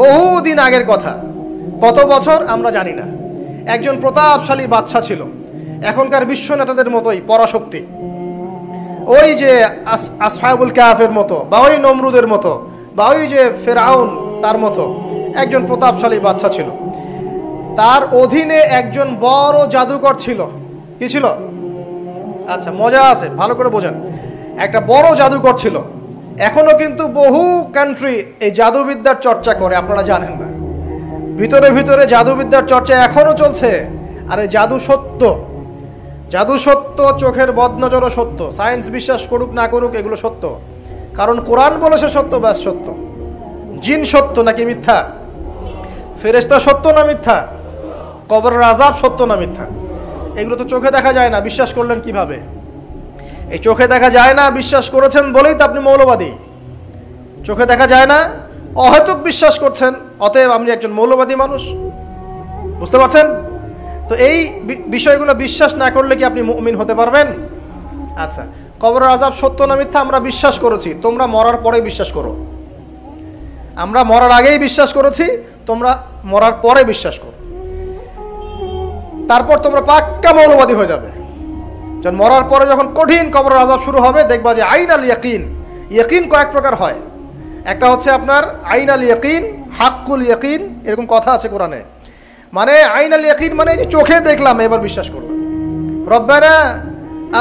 বহুদিন আগের কথা, কত বছর আমরা জানি না। একজন প্রতাপশালী বাদশা ছিল, এখনকার বিশ্ব নেতাদের মতোই পরাশক্তি, ওই যে আসহাবুল কাহফের মতো, বা ওই নমরুদের মতো, বা ওই যে ফেরাউন তার মতো একজন প্রতাপশালী বাদশা ছিল। তার অধীনে একজন বড় জাদুকর ছিল। কি ছিল? আচ্ছা, মজা আছে, ভালো করে বোঝেন। একটা বড় জাদুকর ছিল। এখনো কিন্তু বহু কান্ট্রি এই জাদুবিদ্যার চর্চা করে, আপনারা জানেন না। ভিতরে ভিতরে জাদুবিদ্যার চর্চা এখনো চলছে। আর এই জাদু সত্য, জাদু সত্য, চোখের বদনজরও সত্য। সায়েন্স বিশ্বাস করুক না করুক, এগুলো সত্য। কারণ কোরআন বলেছে সত্য, ব্যাস সত্য। জিন সত্য নাকি মিথ্যা? ফেরেশতা সত্য না মিথ্যা? কবরের আযাব সত্য না মিথ্যা? এগুলো তো চোখে দেখা যায় না, বিশ্বাস করলেন কিভাবে? এই চোখে দেখা যায় না বিশ্বাস করেছেন বলেই তো আপনি মৌলবাদী। চোখে দেখা যায় না, অহেতুক বিশ্বাস করছেন, অতএব আপনি একজন মৌলবাদী মানুষ। বুঝতে পারছেন? তো এই বিষয়গুলো বিশ্বাস না করলে কি আপনি মুমিন হতে পারবেন? আচ্ছা, কবরের আযাব সত্য না মিথ্যা আমরা বিশ্বাস করেছি, তোমরা মরার পরে বিশ্বাস করো। আমরা মরার আগেই বিশ্বাস করেছি, তোমরা মরার পরে বিশ্বাস করো। তারপর তোমরা পাক্কা মৌলবাদী হয়ে যাবে। যখন মরার পরে যখন কঠিন কবরের আযাব শুরু হবে, দেখবা যে আইন আল ইয়াকিন। ইয়াকিন কয়েক প্রকার হয়। একটা হচ্ছে আপনার আইন আল ইয়াকিন, হাক্কুল ইয়াকিন, এরকম কথা আছে কোরআনে। মানে আইন আল ইয়াকিন মানে যে চোখে দেখলাম এবার বিশ্বাস করলাম। রব্বানা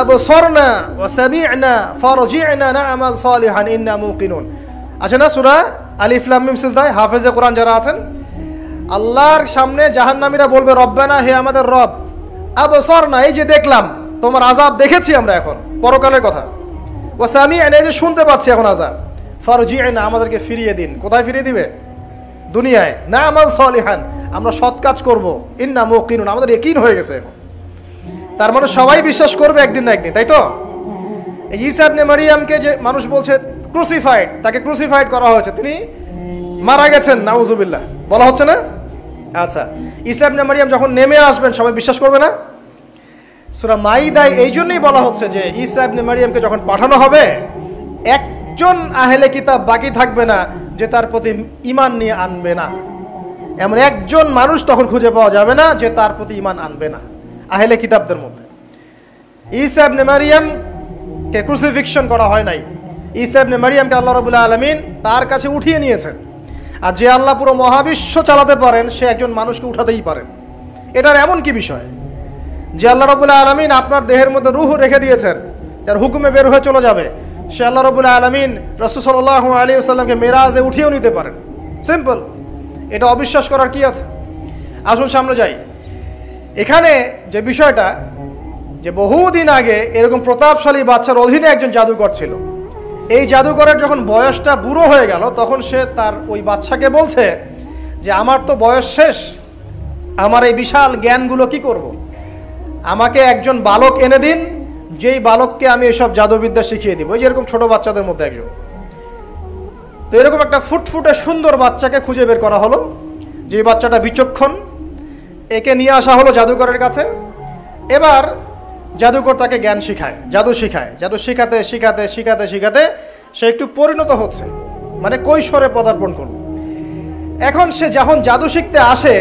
আবসারনা ওয়া সামি'না ফারজি'না না'মাল সালিহান ইন্না মুকিনুন। আছে না সূরা আলিফ লাম মিম সিজদায় হাফেজে কোরআন যারা আছেন, আল্লাহর সামনে জাহান্নামীরা বলবে, রব্বানা, হে আমাদের রব, আবসারনা, এই যে দেখলাম, তোমার আযাব দেখেছি আমরা, এখন পরকালের কথা, ওয়া সামি'না, এই যে শুনতে পাচ্ছি এখন আযাব, ফারজি'না, আমাদেরকে ফিরিয়ে দিন। কোথায় ফিরিয়ে দিবে? দুনিয়ায়। না'মাল সালিহান, আমরা সৎ কাজ করব, ইন্না মুকিনুন, আমাদের ইয়াকিন হয়ে গেছে এখন। তার মানে সবাই বিশ্বাস করবে একদিন না একদিন, তাই তো? এই ঈসা ইবনে মারইয়ামকে যে মানুষ বলছে ক্রুসিফাইড, তাকে ক্রুসিফাইড করা হয়েছে, তিনি মারা গেছেন, নাউজুবিল্লাহ, বলা হচ্ছে না? আচ্ছা, ঈসা ইবনে মারইয়াম যখন নেমে আসবেন সবাই বিশ্বাস করবে না? সূরা মাইদায় এই জন্যই বলা হচ্ছে যে ঈসা ইবনে মারইয়ামকে যখন পাঠানো হবে, একজন আহলে কিতাব বাকি থাকবে না যে তার প্রতি ঈমান নিয়ে আনবে না। এমন একজন মানুষ তখন খুঁজে পাওয়া যাবে না যে তার প্রতি ঈমান আনবে না আহলে কিতাবদের মধ্যে। ঈসা ইবনে মারইয়ামকে ক্রুসিফিকশন করা হয় নাই। ঈসা ইবনে মারইয়ামকে আল্লাহ রাব্বুল আলামিন তার কাছে উঠিয়ে নিয়েছেন। আর যে আল্লাহ পুরো মহাবিশ্ব চালাতে পারেন, সে একজন মানুষকে উঠাতেই পারেন। এটার এমন কি বিষয় যে আল্লাহ রাব্বুল আলামিন আপনার দেহের মধ্যে রূহ রেখে দিয়েছেন, যার হুকুমে বের হয়ে চলে যাবে, সে আল্লাহ রাব্বুল আলামিন রাসূল সাল্লাল্লাহু আলাইহি ওয়াসাল্লামকে মেরাজে উঠিয়েও নিতে পারেন। সিম্পল। এটা অবিশ্বাস করার কি আছে? আসুন সামনে যাই। এখানে যে বিষয়টা, যে বহুদিন আগে এরকম প্রতাপশালী বাচ্চার অধীনে একজন জাদুকর ছিল। এই জাদুকরের যখন বয়সটা বুড়ো হয়ে গেল, তখন সে তার ওই বাচ্চাকে বলছে যে আমার তো বয়স শেষ, আমার এই বিশাল জ্ঞানগুলো কি করব? আমাকে একজন বালক এনে দিন, যেই বালককে আমি এসব জাদুবিদ্যা শিখিয়ে দিব। এই যেরকম ছোট বাচ্চাদের মধ্যে একজন। তো এরকম একটা ফুটফুটে সুন্দর বাচ্চাকে খুঁজে বের করা হলো, যে বাচ্চাটা বিচক্ষণ। একে নিয়ে আসা হলো জাদুকরের কাছে। এবার জাদুকর তাকে জ্ঞান শিখায়, জাদু শিখায়। জাদু শিখাতে শিখাতে শিখাতে শিখাতে সে একটু পরিণত হচ্ছে, মানে কৈশোরে পদার্পণ করল। এখন সে যখন জাদু শিখতে আসে,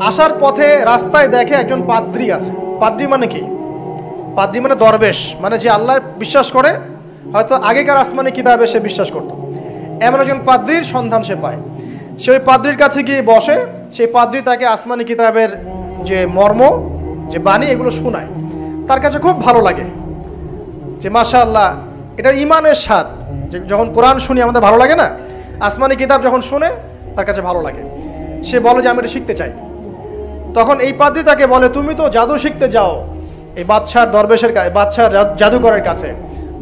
আসার পথে রাস্তায় দেখে একজন পাদ্রী আছে। পাদ্রী মানে কি? পাদ্রী মানে দরবেশ, মানে যে আল্লাহ বিশ্বাস করে, হয়তো আগেকার আসমানি কিতাবে সে বিশ্বাস করত। এমন একজন পাদ্রীর সন্ধান সে পায়। সে ওই পাদ্রীর কাছে গিয়ে বসে। সেই পাদ্রী তাকে আসমানি কিতাবের যে মর্ম, যে বাণী, এগুলো শোনায়। তার কাছে খুব ভালো লাগে যে মাশাআল্লাহ, এটার ইমানের স্বাদ। যখন কোরআন শুনি আমাদের ভালো লাগে না, আসমানি কিতাব যখন শুনে তার কাছে ভালো লাগে। সে বলে যে আমি এটা শিখতে চাই। তখন এই পাদ্রী তাকে বলে, তুমি তো জাদু শিখতে যাও এই বাদশার দরবেশের কাছে, বাদশার জাদুকরের কাছে,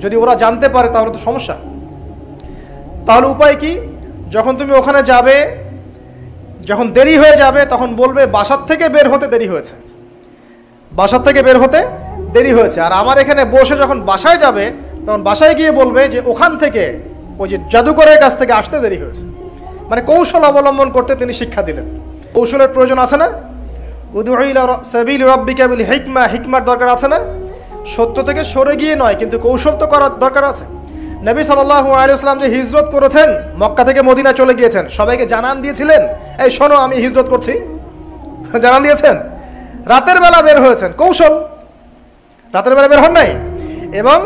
যদি ওরা জানতে পারে তাহলে তো সমস্যা। তাহলে উপায় কি? যখন তুমি ওখানে যাবে, যখন দেরি হয়ে যাবে, তখন বলবে বাসার থেকে বের হতে দেরি হয়েছে, বাসার থেকে বের হতে দেরি হয়েছে। আর আমার এখানে বসে যখন বাসায় যাবে, তখন বাসায় গিয়ে বলবে যে ওখান থেকে, ওই যে জাদুকরের কাছ থেকে আসতে দেরি হয়েছে। মানে কৌশল অবলম্বন করতে তিনি শিক্ষা দিলেন। কৌশলের প্রয়োজন আছে না? উদউ ইলা সাবিলি রাব্বিকা বিল হিকমা, হিকমার দরকার আছে না? সত্য থেকে সরে গিয়ে নয়, কিন্তু কৌশল তো করার দরকার আছে। নবী সাল্লাল্লাহু আলাইহি ওয়াসাল্লাম যে হিজরত করেছেন, মক্কা থেকে মদিনা চলে গিয়েছেন, সবাইকে জানান দিয়েছিলেন, এই শোনো আমি হিজরত করছি? জানান দিয়েছেন? রাতের বেলা বের হয়েছেন, কৌশল, রাতের বেলা বের হন নাই, এবং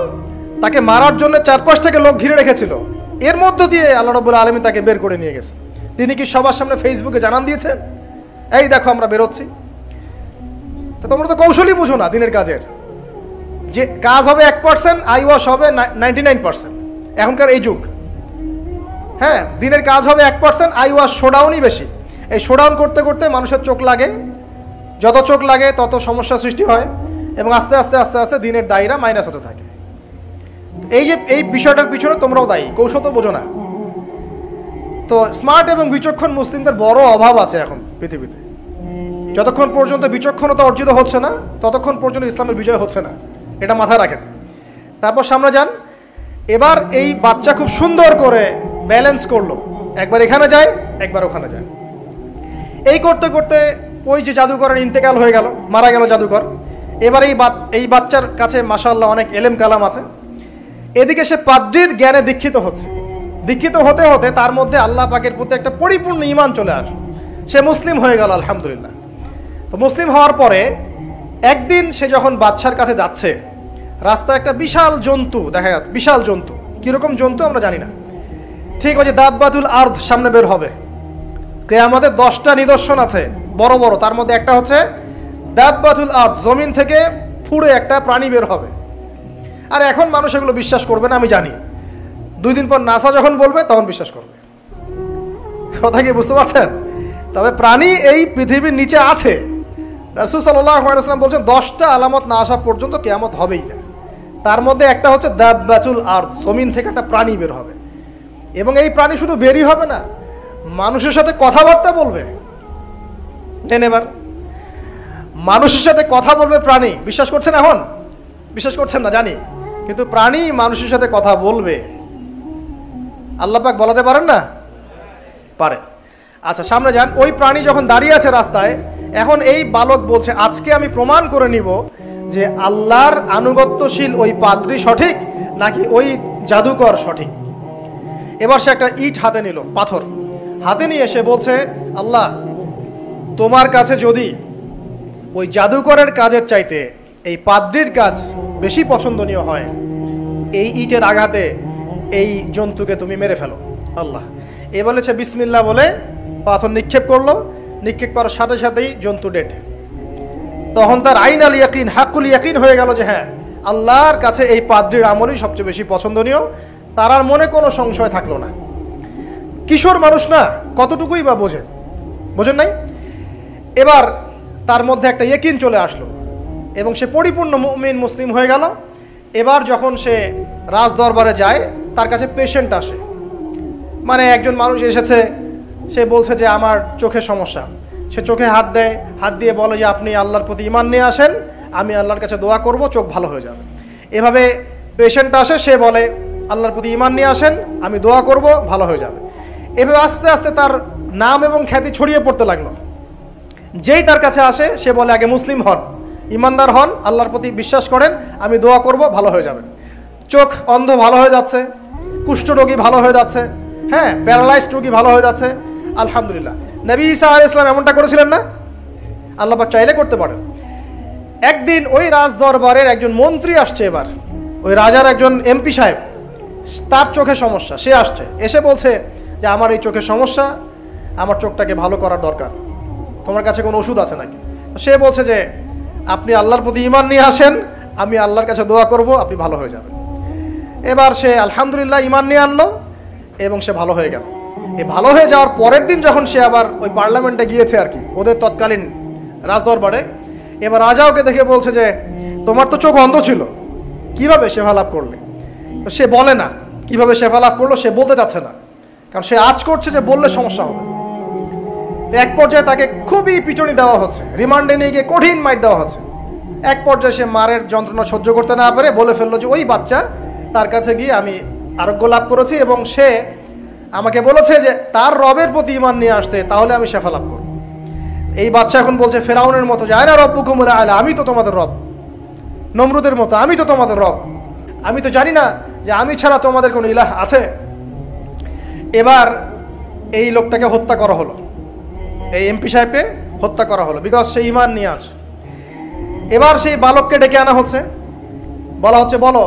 তাকে মারার জন্য চারপাশ থেকে লোক ঘিরে রেখেছিল, এর মধ্য দিয়ে আল্লাহ রাব্বুল আলামিন তাকে বের করে নিয়ে গেছে। তিনি কি সবার সামনে ফেসবুকে জানান দিয়েছেন, এই দেখো আমরা বেরোচ্ছি? তো তোমরা তো কৌশলই বুঝো না দিনের কাজের, যে কাজ হবে 1%, আই ওয়াশ হবে 99%। এখনকার এই যুগ, হ্যাঁ, দিনের কাজ হবে 1%, আই ওয়াশ শোডাউনই বেশি। এই শোডাউন করতে করতে মানুষের চোখ লাগে, যত চোখ লাগে তত সমস্যা সৃষ্টি হয়, এবং আস্তে আস্তে আস্তে আস্তে দিনের দায়রা মাইনাস হতে থাকে। এই যে এই বিষয়টার পিছনে তোমরাও দায়ী, কৌশল তো বোঝো না। তো স্মার্ট এবং বিচক্ষণ মুসলিমদের বড় অভাব আছে এখন পৃথিবীতে। যতক্ষণ পর্যন্ত বিচক্ষণতা অর্জিত হচ্ছে না, ততক্ষণ পর্যন্ত ইসলামের বিজয় হচ্ছে না, এটা মাথায় রাখেন। তারপর সামনে যান। এবার এই বাচ্চা খুব সুন্দর করে ব্যালেন্স করলো, একবার এখানে যায়, একবার ওখানে যায়। এই করতে করতে ওই যে জাদুকরের ইন্তেকাল হয়ে গেল, মারা গেল জাদুকর। এবার এই বাচ্চার কাছে মাশাআল্লাহ অনেক এলেম কালাম আছে। এদিকে সে পাদ্রীর জ্ঞানে দীক্ষিত হচ্ছে। দীক্ষিত হতে হতে তার মধ্যে আল্লাহ পাকের প্রতি একটা পরিপূর্ণ ঈমান চলে আসে, সে মুসলিম হয়ে গেল, আলহামদুলিল্লাহ। তো মুসলিম হওয়ার পরে একদিন সে যখন বাদশার কাছে যাচ্ছে, রাস্তায় একটা বিশাল জন্তু দেখা যাচ্ছে। বিশাল জন্তু, কীরকম জন্তু আমরা জানি না। ঠিক ওই যে দাব্বাতুল আরদ সামনে বের হবে, কিয়ামতের 10টা নিদর্শন আছে বড় বড়, তার মধ্যে একটা হচ্ছে দাব্বাতুল আরদ, জমিন থেকে ফুড়ে একটা প্রাণী বের হবে। আর এখন মানুষ এগুলো বিশ্বাস করবে না, আমি জানি। 2 দিন পর নাসা যখন বলবে তখন বিশ্বাস করবে। কথা কি বুঝতে পারছেন? তবে প্রাণী এই পৃথিবীর নিচে আছে। রাসূল সাল্লাল্লাহু আলাইহি ওয়াসাল্লাম বলছেন 10টা আলামত না আসা পর্যন্ত কিয়ামত হবেই না। তার মধ্যে একটা হচ্ছে দাব্বাতুল আরদ, জমিন থেকে একটা প্রাণী বের হবে, এবং এই প্রাণী শুধু বেরই হবে না, মানুষের সাথে কথাবার্তা বলবে। এবার মানুষের সাথে কথা বলবে প্রাণী। বিশ্বাস করছেন? এখন বিশ্বাস করছেন না জানি, কিন্তু প্রাণী মানুষের সাথে কথা বলবে। আল্লাহ পাক বলাতে পারেন না? পারে। আচ্ছা সামনে যান। ওই প্রাণী যখন দাঁড়িয়ে আছে রাস্তায়, এখন এই বালক বলছে আজকে আমি প্রমাণ করে নিব যে আল্লাহর আনুগত্যশীল ওই পাদ্রী সঠিক নাকি ওই জাদুকর সঠিক। এবার সে একটা ইট হাতে নিল, পাথর হাতে নিয়ে সে বলছে, আল্লাহ তোমার কাছে যদি ওই জাদুকরের কাজের চাইতে এই পাদ্রীর কাজ বেশি পছন্দনীয় হয়, এই ইটের আঘাতে এই জন্তুকে তুমি মেরে ফেলো আল্লাহ। এ বলেছে বিসমিল্লাহ বলে পাথর নিক্ষেপ করলো। নিক্ষেপ করার সাথে সাথেই জন্তু ডেড। তখন তার আইন আল ইয়াকিন, হাক্কুল ইয়াকিন হয়ে গেল যে হ্যাঁ, আল্লাহর কাছে এই পাদ্রীর আমলই সবচেয়ে বেশি পছন্দনীয়। তার আর মনে কোনো সংশয় থাকলো না। কিশোর মানুষ না, কতটুকুই বা বোঝেন নাই? এবার তার মধ্যে একটা ইয়াকিন চলে আসলো এবং সে পরিপূর্ণ মুমিন মুসলিম হয়ে গেল। এবার যখন সে রাজ দরবারে যায়, তার কাছে পেশেন্ট আসে, মানে একজন মানুষ এসেছে, সে বলছে যে আমার চোখের সমস্যা। সে চোখে হাত দেয়, হাত দিয়ে বলে যে আপনি আল্লাহর প্রতি ঈমান নিয়ে আসেন, আমি আল্লাহর কাছে দোয়া করব, চোখ ভালো হয়ে যাবে। এভাবে পেশেন্ট আসে, সে বলে আল্লাহর প্রতি ঈমান নিয়ে আসেন, আমি দোয়া করব, ভালো হয়ে যাবে। এভাবে আস্তে আস্তে তার নাম এবং খ্যাতি ছড়িয়ে পড়তে লাগলো। যেই তার কাছে আসে সে বলে আগে মুসলিম হন, ইমানদার হন, আল্লাহর প্রতি বিশ্বাস করেন, আমি দোয়া করব, ভালো হয়ে যাবেন। চোখ অন্ধ ভালো হয়ে যাচ্ছে, কুষ্ঠরোগী ভালো হয়ে যাচ্ছে, হ্যাঁ, প্যারালাইজড রোগী ভালো হয়ে যাচ্ছে, আলহামদুলিল্লাহ। নবী ঈসা আলাইহিস সালাম এমনটা করেছিলেন না? আল্লাহ পাক চাইলে করতে পারেন। একদিন ওই রাজ দরবারের একজন মন্ত্রী আসছে, এবার ওই রাজার একজন এমপি সাহেব, তার চোখে সমস্যা, সে আসছে, এসে বলছে যে আমার এই চোখের সমস্যা, আমার চোখটাকে ভালো করার দরকার, তোমার কাছে কোনো ওষুধ আছে নাকি? সে বলছে যে আপনি আল্লাহর প্রতি ঈমান নিয়ে আসেন, আমি আল্লাহর কাছে দোয়া করব, আপনি ভালো হয়ে যাবেন। এবার সে আলহামদুলিল্লাহ ঈমান নিয়ে আনলো এবং সে ভালো হয়ে গেল। এই ভালো হয়ে যাওয়ার পরের দিন যখন সে আবার ওই পার্লামেন্টে গিয়েছে আর কি, ওদের তৎকালীন রাজদরবারে, এবার রাজা ওকে দেখে বলছে যে তোমার তো চোখ অন্ধ ছিল, কিভাবে শেফা লাভ করলে? তো সে বলে না কিভাবে শেফা লাভ করলো, সে বলতে চাচ্ছে না, কারণ সে আজ করছে যে বললে সমস্যা হবে। এক পর্যায়ে তাকে খুবই পিটুনি দেওয়া হচ্ছে, রিমান্ডে নিয়ে গিয়ে কঠিন মাইর দেওয়া হচ্ছে। এক পর্যায়ে সে মারের যন্ত্রণা সহ্য করতে না পারে বলে ফেললো যে ওই বাচ্চা, তার কাছে গিয়ে আমি আরোগ্য লাভ করেছি এবং সে আমাকে বলেছে যে তার রবের প্রতি ঈমান নিয়ে আসতে, তাহলে আমি শেফা লাভ করব। এই বাচ্চা এখন বলছে ফেরাউনের মতো যে আয়না রব্বুকুমুল আ'লা, আমি তো তোমাদের রব। নমরুদের মতো আমি তো তোমাদের রব। আমি তো জানি না যে আমি ছাড়া তোমাদের কোনো ইলাহ আছে? এবার এই লোকটাকে হত্যা করা হলো, এই এমপি সাহেবকে হত্যা করা হলো, বিকজ সে ঈমান নিয়ে আসে। এবার সেই বালককে ডেকে আনা হচ্ছে, বলা হচ্ছে বলো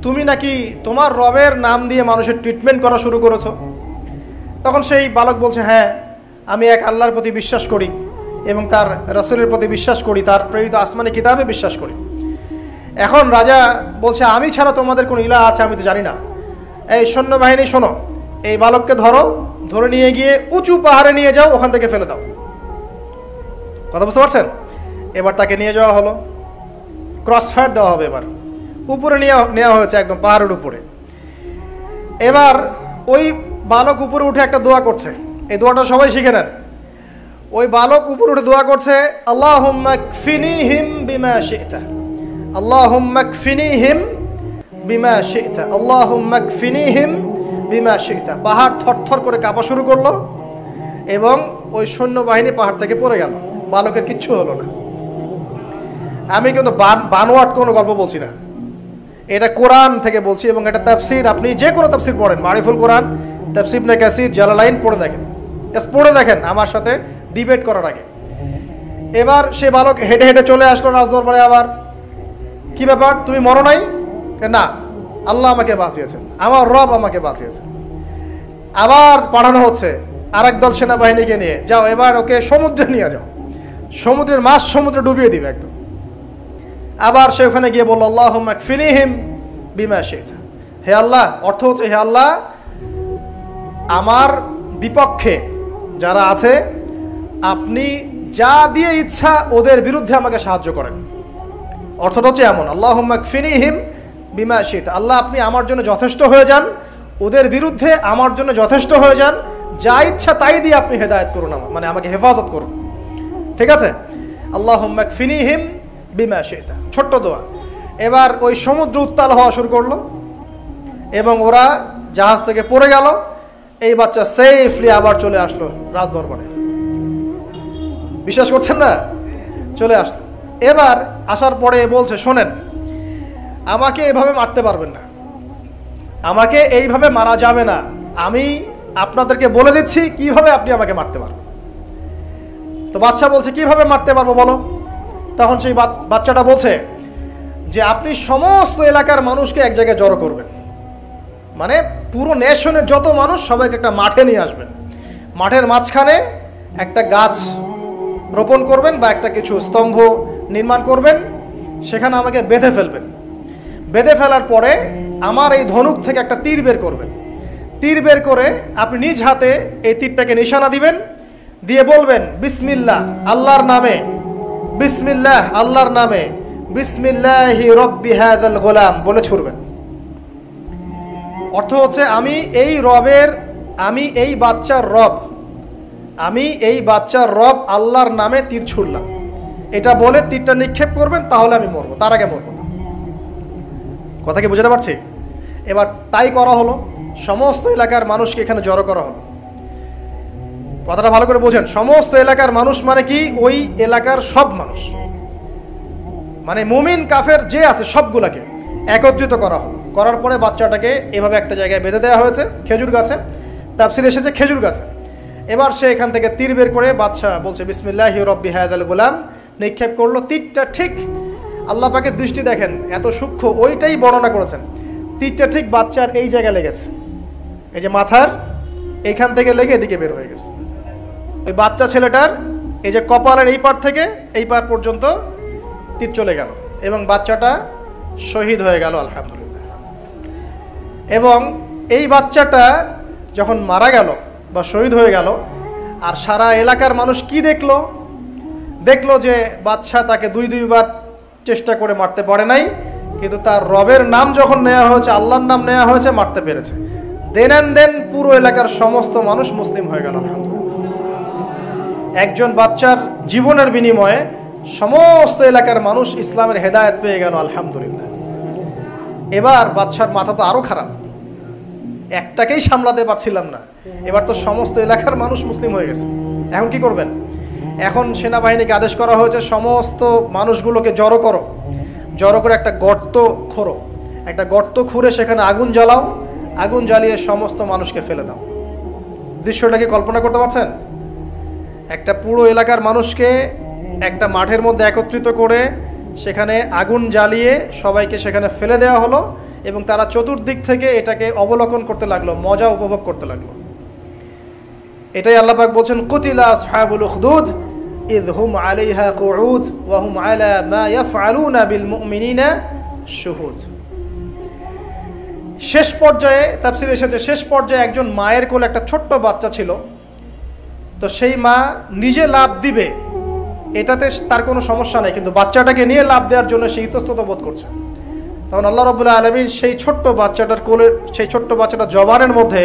তুমি নাকি তোমার রবের নাম দিয়ে মানুষের ট্রিটমেন্ট করা শুরু করেছো। তখন সেই বালক বলছে হ্যাঁ, আমি এক আল্লাহর প্রতি বিশ্বাস করি এবং তার রাসূলের প্রতি বিশ্বাস করি, তার প্রেরিত আসমানি কিতাবে বিশ্বাস করি। এখন রাজা বলছে আমি ছাড়া তোমাদের কোনো ইলাহ আছে আমি তো জানি না। এই সৈন্যবাহিনী শোনো, এই বালককে ধরো, ধরে নিয়ে গিয়ে উঁচু পাহাড়ে নিয়ে যাও, ওখান থেকে ফেলে দাও। কথা বুঝতে পারছেন? এবার তাকে নিয়ে যাওয়া হলো, ক্রস ফায়ার দেওয়া হবে, এবার উপরে নেওয়া হয়েছে, একদম পাহাড়ের উপরে। এবার ওই বালক উপরে উঠে একটা দোয়া করছে, এই দোয়াটা সবাই শিখে নেন। ওই বালক উপরে উঠে দোয়া করছে আল্লাহুম্মা কফিনিহিম বিমা শি'তা, আল্লাহুম্মা কফিনিহিম বিমা শি'তা, আল্লাহুম্মা কফিনিহিম বিমা শি'তা। পাহাড় থরথর করে কাঁপা শুরু করলো এবং ওই সৈন্যবাহিনী পাহাড় থেকে পড়ে গেল, বালকের কিচ্ছু হলো না। আমি কিন্তু বানোয়াট কোনো গল্প বলছি না, এটা কোরআন থেকে বলছি এবং এটা তাফসীর। আপনি যে কোনো তাফসীর পড়েন, মারিফুল কোরআন, তাফসীর ইবনে কাসির, জালালাইন পড়ে দেখেন, জাস্ট পড়ে দেখেন আমার সাথে ডিবেট করার আগে। এবার সে বালক হেঁটে হেঁটে চলে আসলো রাজদরবারে। আবার কি ব্যাপার, তুমি মরো নাই? না, আল্লাহ আমাকে বাঁচিয়েছেন, আমার রব আমাকে বাঁচিয়েছেন। আবার পাঠানো হচ্ছে আরেক দল সেনাবাহিনীকে নিয়ে, যাও এবার ওকে সমুদ্রে নিয়ে যাও, সমুদ্রের মাছ সমুদ্রে ডুবিয়ে দিবে একদম। আবার সে ওখানে গিয়ে বলল আল্লাহুম্মা কফিনিহিম বিমা শি'তা, হে আল্লাহ, অর্থ হচ্ছে হে আল্লাহ আমার বিপক্ষে যারা আছে আপনি যা দিয়ে ইচ্ছা ওদের বিরুদ্ধে আমাকে সাহায্য করেন। অর্থটা হচ্ছে এমন, আল্লাহুম্মা কফিনিহিম বিমা শি'তা, আল্লাহ আপনি আমার জন্য যথেষ্ট হয়ে যান, ওদের বিরুদ্ধে আমার জন্য যথেষ্ট হয়ে যান, যা ইচ্ছা তাই দিয়ে আপনি হেদায়েত করুন, মানে আমাকে হেফাজত করুন। ঠিক আছে, আল্লাহুম্মা কফিনিহিম বিমা শি'তা, ছোট্ট দোয়া। এবার ওই সমুদ্র উত্তাল হওয়া শুরু করলো এবং ওরা জাহাজ থেকে পড়ে গেল। এই বাচ্চা সেফলি আবার চলে আসলো রাজদরবারে। বিশ্বাস করছেন না? চলে আসলো। এবার আসার পরে বলছে শোনেন, আমাকে এভাবে মারতে পারবেন না, আমাকে এইভাবে মারা যাবে না, আমি আপনাদেরকে বলে দিচ্ছি কিভাবে আপনি আমাকে মারতে পারবেন। তো বাচ্চা বলছে কিভাবে মারতে পারবো বলো। তখন সেই বাচ্চাটা বলছে যে আপনি সমস্ত এলাকার মানুষকে এক জায়গায় জড়ো করবেন, মানে পুরো নেশনের যত মানুষ সবাইকে একটা মাঠে নিয়ে আসবেন, মাঠের মাঝখানে একটা গাছ রোপণ করবেন বা একটা কিছু স্তম্ভ নির্মাণ করবেন, সেখানে আমাকে বেঁধে ফেলবেন। বেঁধে ফেলার পরে আমার এই ধনুক থেকে একটা তীর বের করবেন, তীর বের করে আপনি নিজ হাতে এই তীরটাকে নিশানা দিবেন, দিয়ে বলবেন বিসমিল্লাহ আল্লাহর নামে, বিসমিল্লাহ আল্লাহর নামে, বিসমিল্লাহি রব্বি হাযাল গোলাম বলে ছুড়বেন। অর্থ হচ্ছে আমি এই রবের, আমি এই বাচ্চার রব, আমি এই বাচ্চার রব আল্লাহর নামে তীর ছুড়লাম, এটা বলে তীরটা নিক্ষেপ করবেন, তাহলে আমি মরবো, তার আগে মরবো না। কথা কি বুঝতে পারছি? এবার তাই করা হলো, সমস্ত এলাকার মানুষকে এখানে জড়ো করা হলো। কথাটা ভালো করে বোঝেন, সমস্ত এলাকার মানুষ মানে কি ওই এলাকার সব মানুষ, মানে মুমিন কাফের যে আছে সবগুলাকে একত্রিত করা হলো। করার পরে বাচ্চাটাকে এভাবে একটা জায়গায় বেঁধে দেওয়া হয়েছে, খেজুর গাছে, তাফসীরে এসেছে খেজুর গাছে। এবার সে এখান থেকে তীর বের করে বাচ্চা বলছে বিসমিল্লাহি রব্বি হাযাল গোলাম, নিক্ষেপ করলো। তীরটা ঠিক, আল্লাহ পাকের দৃষ্টি দেখেন এত সূক্ষ্ম, ওইটাই বর্ণনা করেছেন। তীরটা ঠিক বাচ্চার এই জায়গায় লেগেছে, এই যে মাথার এইখান থেকে লেগে এদিকে বের হয়ে গেছে। ওই বাচ্চা ছেলেটার এই যে কপালের এই পার থেকে এই পার পর্যন্ত তীর চলে গেল এবং বাচ্চাটা শহীদ হয়ে গেল আলহামদুলিল্লাহ। এবং এই বাচ্চাটা যখন মারা গেল বা শহীদ হয়ে গেল, আর সারা এলাকার মানুষ কি দেখলো? দেখলো যে বাচ্চা তাকে দুইবার চেষ্টা করে মারতে পারে নাই, কিন্তু তার রবের নাম যখন নেওয়া হয়েছে, আল্লাহর নাম নেওয়া হয়েছে, মারতে পেরেছে। দেন অ্যান্ড দেন পুরো এলাকার সমস্ত মানুষ মুসলিম হয়ে গেল আলহামদুলিল্লাহ। একজন বাচ্চার জীবনের বিনিময়ে সমস্ত এলাকার মানুষ ইসলামের হেদায়েত পেয়ে গেল আলহামদুলিল্লাহ। এবার বাচ্চার মাথা তো আরো খারাপ, একটাকেই সামলাতে পারছিলাম না, এবার তো সমস্ত এলাকার মানুষ মুসলিম হয়ে গেছে। এখন কি করবেন? এখন সেনাবাহিনীকে আদেশ করা হয়েছে সমস্ত মানুষগুলোকে জড়ো করো, জড়ো করে একটা গর্ত খোঁড়ো একটা গর্ত খুঁড়ে সেখানে আগুন জ্বালাও, আগুন জ্বালিয়ে সমস্ত মানুষকে ফেলে দাও। দৃশ্যটাকে কল্পনা করতে পারছেন? একটা পুরো এলাকার মানুষকে একটা মাঠের মধ্যে একত্রিত করে সেখানে আগুন জ্বালিয়ে সবাইকে সেখানে ফেলে দেওয়া হলো এবং তারা চতুর্দিক থেকে এটাকে অবলোকন করতে লাগলো, মজা উপভোগ করতে লাগলো। এটাই আল্লাহ পাক বলছেন, কুতিলা আসহাবুল উখদুদ ইয হুম আলাইহা কুউদ ওয়া হুম আলা মা ইয়াফআলুনা বিল মুমিনিনা শুহুদ। শেষ পর্যায়ে তাফসীরে এসেছে, শেষ পর্যায়ে একজন মায়ের কোলে একটা ছোট্ট বাচ্চা ছিল। তো সেই মা নিজে লাভ দিবে এটাতে তার কোনো সমস্যা নেই, কিন্তু বাচ্চাটাকে নিয়ে লাভ দেওয়ার জন্য সে ইতস্তত বোধ করছে। তখন আল্লাহ রাব্বুল আলামিন সেই ছোট্ট বাচ্চাটার কোলে, সেই ছোট্ট বাচ্চাটা জবানের মধ্যে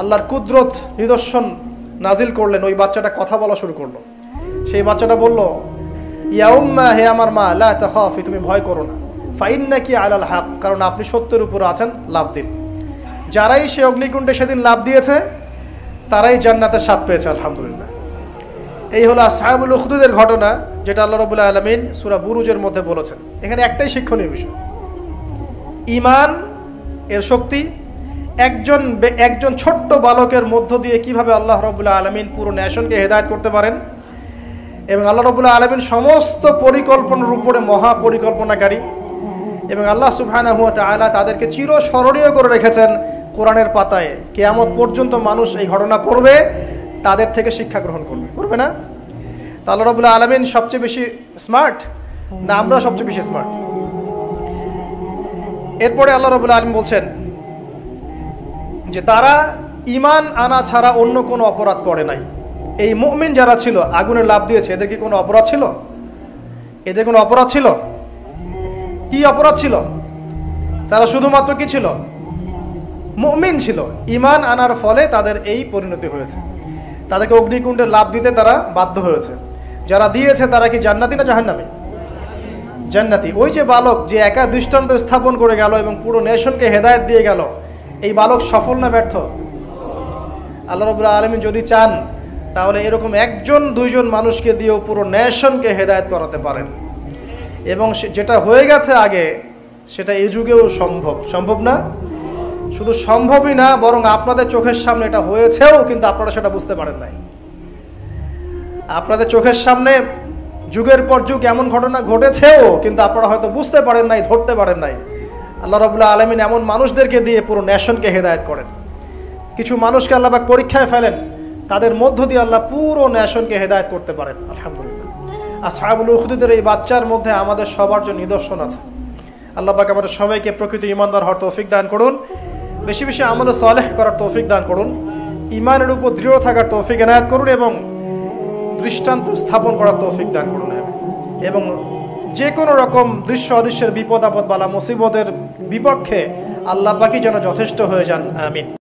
আল্লাহর কুদরত নিদর্শন নাজিল করলেন। ওই বাচ্চাটা কথা বলা শুরু করলো। সেই বাচ্চাটা বলল, ইয়া উম্মা, হে আমার মা, লা তাখাফি, তুমি ভয় করো না, ফাইন্নাকি আলাল হক, কারণ আপনি সত্যের উপর আছেন, লাভ দিন। যারাই সে অগ্নিকুণ্ডে সেদিন লাভ দিয়েছে তারাই জান্নাতের স্বাদ পেয়েছে, আলহামদুলিল্লাহ। এই হলো আসহাবুল উখদুদের ঘটনা, যেটা আল্লাহ রাব্বুল আলামিন সূরা বুরুজের মধ্যে বলেছেন। এখানে একটাই শিক্ষণীয় বিষয়, ঈমান এর শক্তি, একজন ছোট্ট বালকের মধ্য দিয়ে কিভাবে আল্লাহ রাব্বুল আলামিন পুরো নেশনকে হেদায়েত করতে পারেন, এবং আল্লাহ রাব্বুল আলামিন সমস্ত পরিকল্পনার উপরে মহা পরিকল্পনাকারী, এবং আল্লাহ সুবহানাহু ওয়া তাআলা তাদেরকে চিরস্মরণীয় করে রেখেছেন কোরআনের পাতায়। কিয়ামত পর্যন্ত মানুষ এই ঘটনা পড়বে, তাদের থেকে শিক্ষা গ্রহণ করবে না? তা আল্লাহ রাব্বুল আলামিন সবচেয়ে বেশি স্মার্ট না আমরা সবচেয়ে বেশি স্মার্ট? এরপরে আল্লাহ রাব্বুল আলামিন বলছেন যে তারা ঈমান আনা ছাড়া অন্য কোনো অপরাধ করে নাই। এই মুমিন যারা ছিল, আগুনে লাফ দিয়েছে, এদের কি কোনো অপরাধ ছিল? এদের কোনো অপরাধ ছিল? কি অপরাধ ছিল? তারা শুধুমাত্র কি ছিল? মুমিন ছিল। ঈমান আনার ফলে তাদের এই পরিণতি হয়েছে, তাদেরকে অগ্নিকুণ্ডে লাফ দিতে তারা বাধ্য হয়েছে। যারা দিয়েছে তারা কি জান্নাতি না জাহান্নামী? জান্নাতি। ওই যে বালক যে একা দৃষ্টান্ত স্থাপন করে গেল এবং পুরো নেশনকে হেদায়েত দিয়ে গেল, এই বালক সফল না ব্যর্থ? আল্লাহ রাব্বুল আলামিন যদি চান তাহলে এরকম একজন দুইজন মানুষকে দিয়েও পুরো নেশনকে হেদায়েত করাতে পারেন, এবং যেটা হয়ে গেছে আগে সেটা এই যুগেও সম্ভব না? শুধু সম্ভবই না, বরং আপনাদের চোখের সামনে এটা হয়েছেও, কিন্তু আপনারা সেটা বুঝতে পারেন নাই। আপনাদের চোখের সামনে যুগের পর যুগ এমন ঘটনা ঘটেছেও, কিন্তু আপনারা হয়তো বুঝতে পারেন নাই, ধরতে পারেন নাই। আল্লাহ রাব্বুল আলামিন এমন মানুষদেরকে দিয়ে পুরো নেশনকে হেদায়েত করেন। কিছু মানুষকে আল্লাহ পাক পরীক্ষায় ফেলেন, তাদের মধ্য দিয়ে আল্লাহ পুরো নেশনকে হেদায়েত করতে পারেন, আলহামদুলিল্লাহ। আসহাবুল উখদুদের এই বাচ্চার মধ্যে আমাদের সবার জন্য নিদর্শন আছে। আল্লাহ পাক আমাদের সবাইকে প্রকৃত ঈমানদার হওয়ার তৌফিক দান করুন, বেশি বেশি আমলে সালেহ করার তৌফিক দান করুন, ঈমানের উপর দৃঢ় থাকার তৌফিক এনায়েত করুন, এবং দৃষ্টান্ত স্থাপন করার তৌফিক দান করুন, এবং যে কোনো রকম দৃশ্য অদৃশ্যের বিপদ আপদ বালা মুসিবতের বিপক্ষে আল্লাহ পাকই যেন যথেষ্ট হয়ে যান, আমিন।